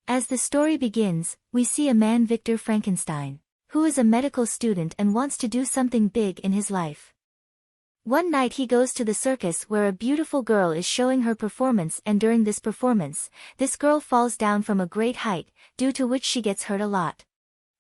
As the story begins, we see a man, Victor Frankenstein, who is a medical student and wants to do something big in his life. One night he goes to the circus where a beautiful girl is showing her performance, and during this performance, this girl falls down from a great height, due to which she gets hurt a lot.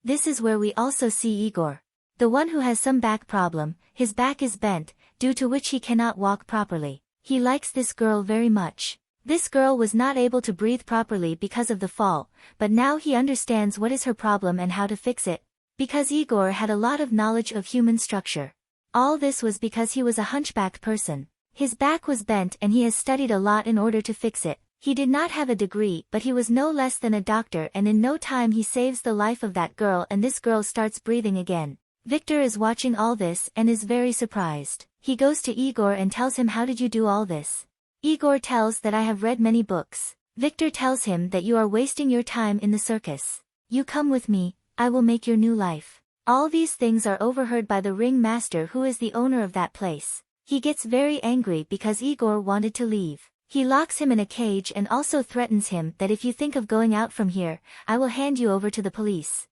This is where we also see Igor, the one who has some back problem. His back is bent, due to which he cannot walk properly. He likes this girl very much. This girl was not able to breathe properly because of the fall, but now he understands what is her problem and how to fix it, because Igor had a lot of knowledge of human structure. All this was because he was a hunchbacked person. His back was bent and he has studied a lot in order to fix it. He did not have a degree, but he was no less than a doctor, and in no time he saves the life of that girl and this girl starts breathing again. Victor is watching all this and is very surprised. He goes to Igor and tells him, "How did you do all this?" Igor tells that, "I have read many books." Victor tells him that, "You are wasting your time in the circus. You come with me, I will make your new life." All these things are overheard by the ring master, who is the owner of that place. He gets very angry because Igor wanted to leave. He locks him in a cage and also threatens him that, "If you think of going out from here, I will hand you over to the police.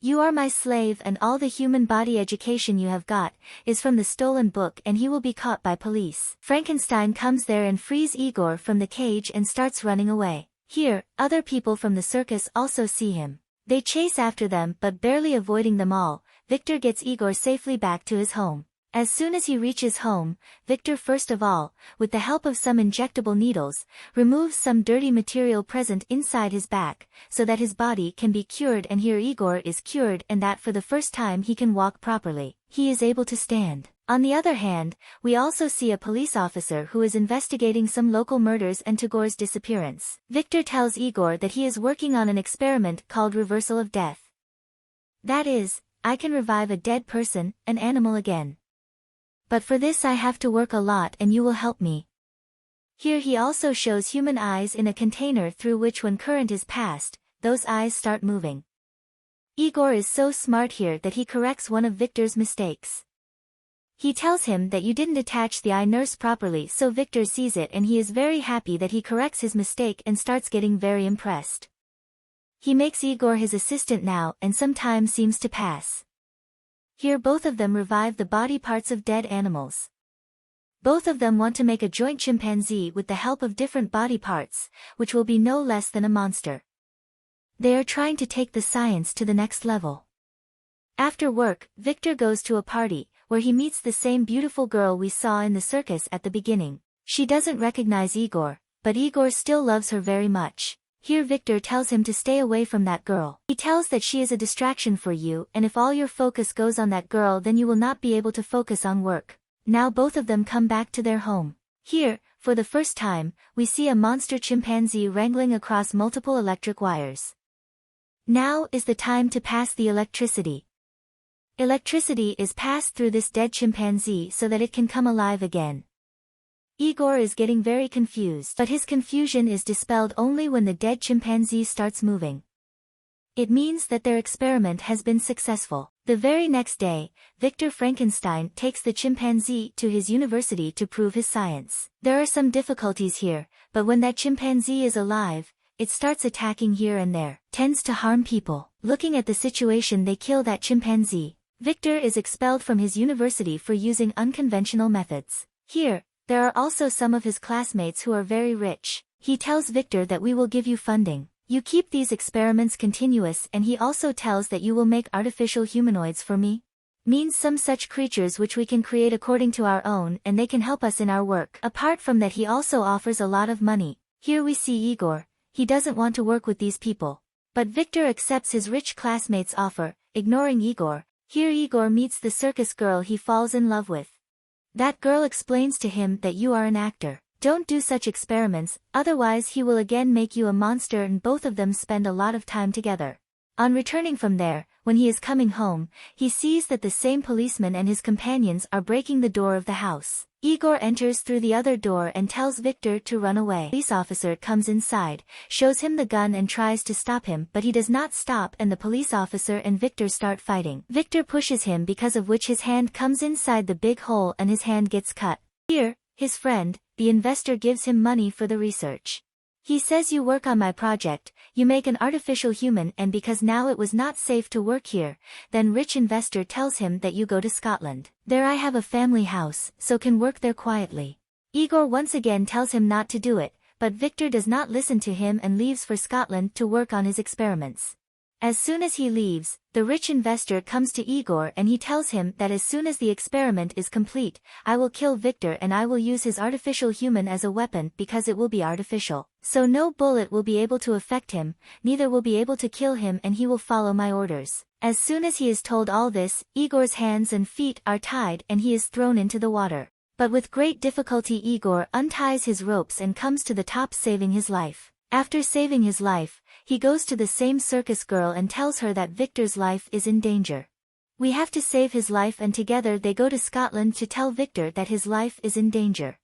You are my slave and all the human body education you have got is from the stolen book," and he will be caught by police. Frankenstein comes there and frees Igor from the cage and starts running away. Here, other people from the circus also see him. They chase after them, but barely avoiding them all. Victor gets Igor safely back to his home. As soon as he reaches home, Victor first of all, with the help of some injectable needles, removes some dirty material present inside his back, so that his body can be cured, and here Igor is cured, and that for the first time he can walk properly. He is able to stand. On the other hand, we also see a police officer who is investigating some local murders and Tagor's disappearance. Victor tells Igor that he is working on an experiment called reversal of death. That is, I can revive a dead person, an animal again. But for this I have to work a lot and you will help me. Here he also shows human eyes in a container through which, when current is passed, those eyes start moving. Igor is so smart here that he corrects one of Victor's mistakes. He tells him that, "You didn't attach the eye nurse properly," so Victor sees it and he is very happy that he corrects his mistake and starts getting very impressed. He makes Igor his assistant now, and some time seems to pass. Here both of them revive the body parts of dead animals. Both of them want to make a joint chimpanzee with the help of different body parts, which will be no less than a monster. They are trying to take the science to the next level. After work, Victor goes to a party, where he meets the same beautiful girl we saw in the circus at the beginning. She doesn't recognize Igor, but Igor still loves her very much. Here Victor tells him to stay away from that girl. He tells that she is a distraction for you, and if all your focus goes on that girl, then you will not be able to focus on work. Now both of them come back to their home. Here, for the first time, we see a monster chimpanzee wrangling across multiple electric wires. Now is the time to pass the electricity. Electricity is passed through this dead chimpanzee so that it can come alive again. Igor is getting very confused, but his confusion is dispelled only when the dead chimpanzee starts moving. It means that their experiment has been successful. The very next day, Victor Frankenstein takes the chimpanzee to his university to prove his science. There are some difficulties here, but when that chimpanzee is alive, it starts attacking here and there, tends to harm people. Looking at the situation, they kill that chimpanzee. Victor is expelled from his university for using unconventional methods. Here, there are also some of his classmates who are very rich. He tells Victor that, "We will give you funding. You keep these experiments continuous," and he also tells that, "You will make artificial humanoids for me." Means some such creatures which we can create according to our own, and they can help us in our work. Apart from that, he also offers a lot of money. Here we see Igor. He doesn't want to work with these people. But Victor accepts his rich classmate's offer, ignoring Igor. Here Igor meets the circus girl he falls in love with. That girl explains to him that, "You are an actor. Don't do such experiments, otherwise he will again make you a monster," and both of them spend a lot of time together. On returning from there, when he is coming home, he sees that the same policeman and his companions are breaking the door of the house. Igor enters through the other door and tells Victor to run away. The police officer comes inside, shows him the gun and tries to stop him, but he does not stop, and the police officer and Victor start fighting. Victor pushes him, because of which his hand comes inside the big hole and his hand gets cut. Here, his friend, the investor, gives him money for the research. He says you work on my project, you make an artificial human, and because now it was not safe to work here, then rich investor tells him that you go to Scotland. There I have a family house, so can work there quietly. Igor once again tells him not to do it, but Victor does not listen to him and leaves for Scotland to work on his experiments. As soon as he leaves, the rich investor comes to Igor and he tells him that as soon as the experiment is complete, I will kill Victor and I will use his artificial human as a weapon because it will be artificial. So no bullet will be able to affect him, neither will be able to kill him, and he will follow my orders. As soon as he is told all this, Igor's hands and feet are tied and he is thrown into the water. But with great difficulty Igor unties his ropes and comes to the top, saving his life. After saving his life, he goes to the same circus girl and tells her that Victor's life is in danger. We have to save his life, and together they go to Scotland to tell Victor that his life is in danger.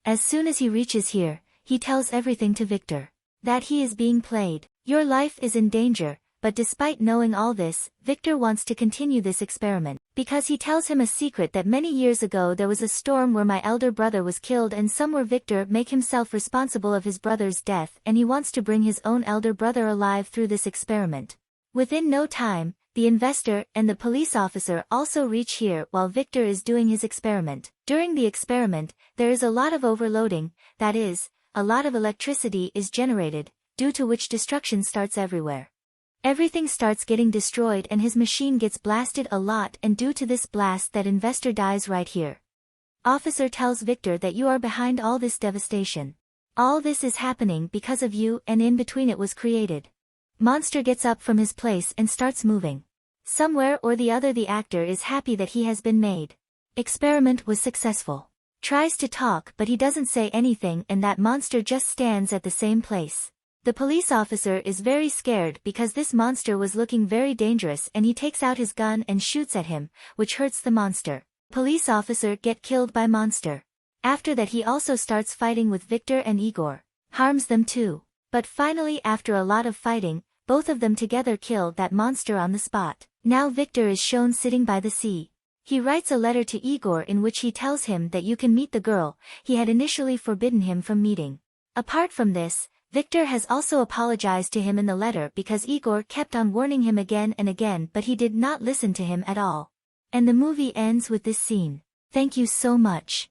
As soon as he reaches here, he tells everything to Victor. That he is being played. Your life is in danger, but despite knowing all this, Victor wants to continue this experiment. Because he tells him a secret that many years ago there was a storm where my elder brother was killed and somewhere Victor make himself responsible of his brother's death, and he wants to bring his own elder brother alive through this experiment. Within no time, the investor and the police officer also reach here while Victor is doing his experiment. During the experiment, there is a lot of overloading, that is, a lot of electricity is generated, due to which destruction starts everywhere. Everything starts getting destroyed and his machine gets blasted a lot, and due to this blast that investor dies right here. Officer tells Victor that you are behind all this devastation. All this is happening because of you, and in between it was created. Monster gets up from his place and starts moving. Somewhere or the other the actor is happy that he has been made. Experiment was successful. Tries to talk but he doesn't say anything, and that monster just stands at the same place. The police officer is very scared because this monster was looking very dangerous, and he takes out his gun and shoots at him, which hurts the monster. Police officer get killed by monster. After that he also starts fighting with Victor and Igor. Harms them too. But finally after a lot of fighting, both of them together kill that monster on the spot. Now Victor is shown sitting by the sea. He writes a letter to Igor in which he tells him that you can meet the girl he had initially forbidden him from meeting. Apart from this, Victor has also apologized to him in the letter because Igor kept on warning him again and again, but he did not listen to him at all. And the movie ends with this scene. Thank you so much.